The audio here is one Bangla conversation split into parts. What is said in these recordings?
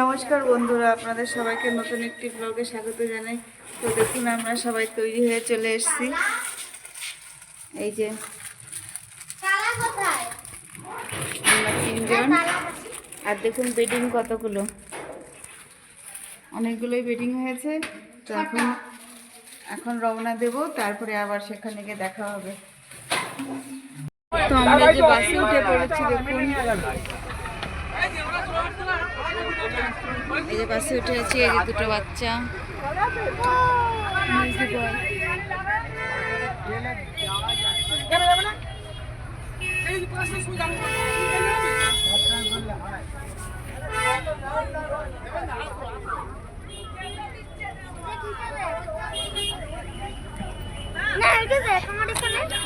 নমস্কার বন্ধুরা, আপনাদের সবাইকে নতুন একটি ব্লগে স্বাগত জানাই। তো দেখুন, আমরা সবাই তৈরি হয়ে চলে এসেছি। এই যে আমরা তিনজন, আর দেখুন বেডিং কতগুলো, অনেকগুলোই বেডিং হয়েছে। তো এখন রওনা দেব, তারপরে আবার সেখানে গিয়ে দেখা হবে। তো আমরা যে বাসে উঠে পড়েছি, দেখুন এই যে বাসে উঠে আছি। এই যে দুটো বাচ্চা,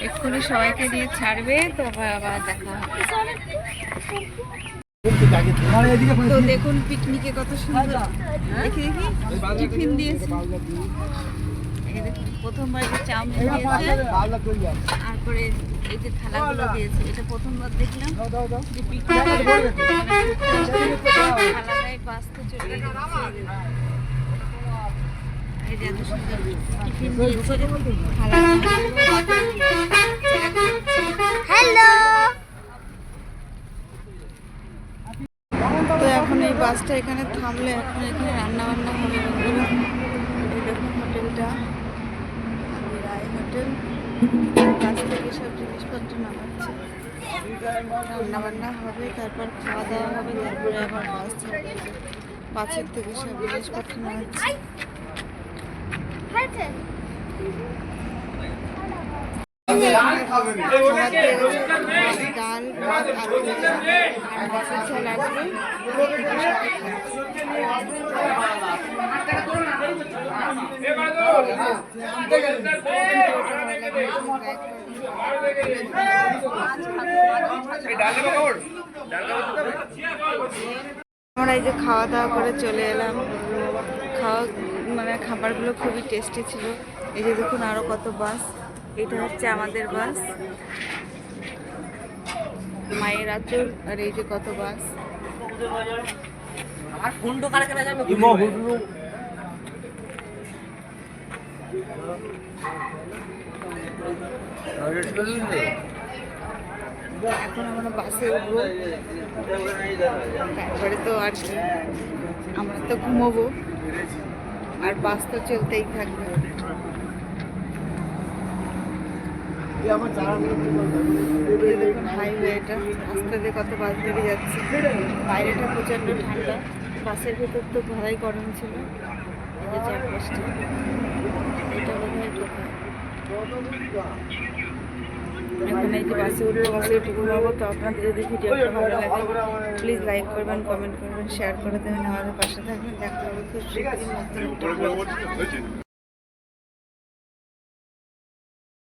এক্ষুনি সবাইকে দিয়ে ছাড়বে, তো আবার দেখা হবে। তো দেখুন পিকনিকে কত সুন্দর, দেখি টিফিন দিয়েছে। প্রথমবার যে চাউমিন দিয়েছে, তারপরে এই যে থালাগুলো দিয়েছে। এটা প্রথমবার দেখলাম যে থালাটায় বাঁচতে চলে গেছে। এই যে এত সুন্দর টিফিন দিয়েছে। হ্যালো। তো এখন এই বাসটা এখানে থামলে এখন এখানে রান্না বান্না হবে। এই দেখুন হোটেলটা, রায় হোটেল। বাস থেকে সব জিনিসপত্র নামাচ্ছে, রান্না বান্না হবে, তারপর খাওয়া দাওয়া হবে, তারপরে আবার বাস ছাড়বে। বাসের থেকে সব জিনিসপত্র নামাচ্ছে। ডাল, ভাত, আলু আর মাছের ঝাল আসবে। আমরা এই যে খাওয়া দাওয়া করে চলে এলাম। খাবারগুলো খুবই টেস্টি ছিল। এই যে দেখুন আরো কত বাস। এটা হচ্ছে আমাদের বাস, মায়ের আঁচল। আর এই যে কত বাস। এখন আমরা বাসে উঠবো, তারপরে তো আর আমরা তো ঘুমোবো, আর বাস তো চলতেই থাকবে। হাইওয়ে, এটা রাস্তা দিয়ে কত বাস বেরিয়ে যাচ্ছে। বাইরেটা প্রচণ্ড ঠান্ডা, বাসের ভেতর তো ভালোই গরম ছিল। এই যে চারপাশটা, এটা বোধ হয় কোথায়। এখন এই যে বাসে উঠে ঘুমাবো। তো আপনাদের যদি ভিডিওটা ভালো লাগে প্লিজ লাইক করবেন, কমেন্ট করবেন, শেয়ার করে দেবেন, আমাদের পাশে থাকবেন। দেখা হবে খুব শীঘ্রই নতুন একটা ব্লগ।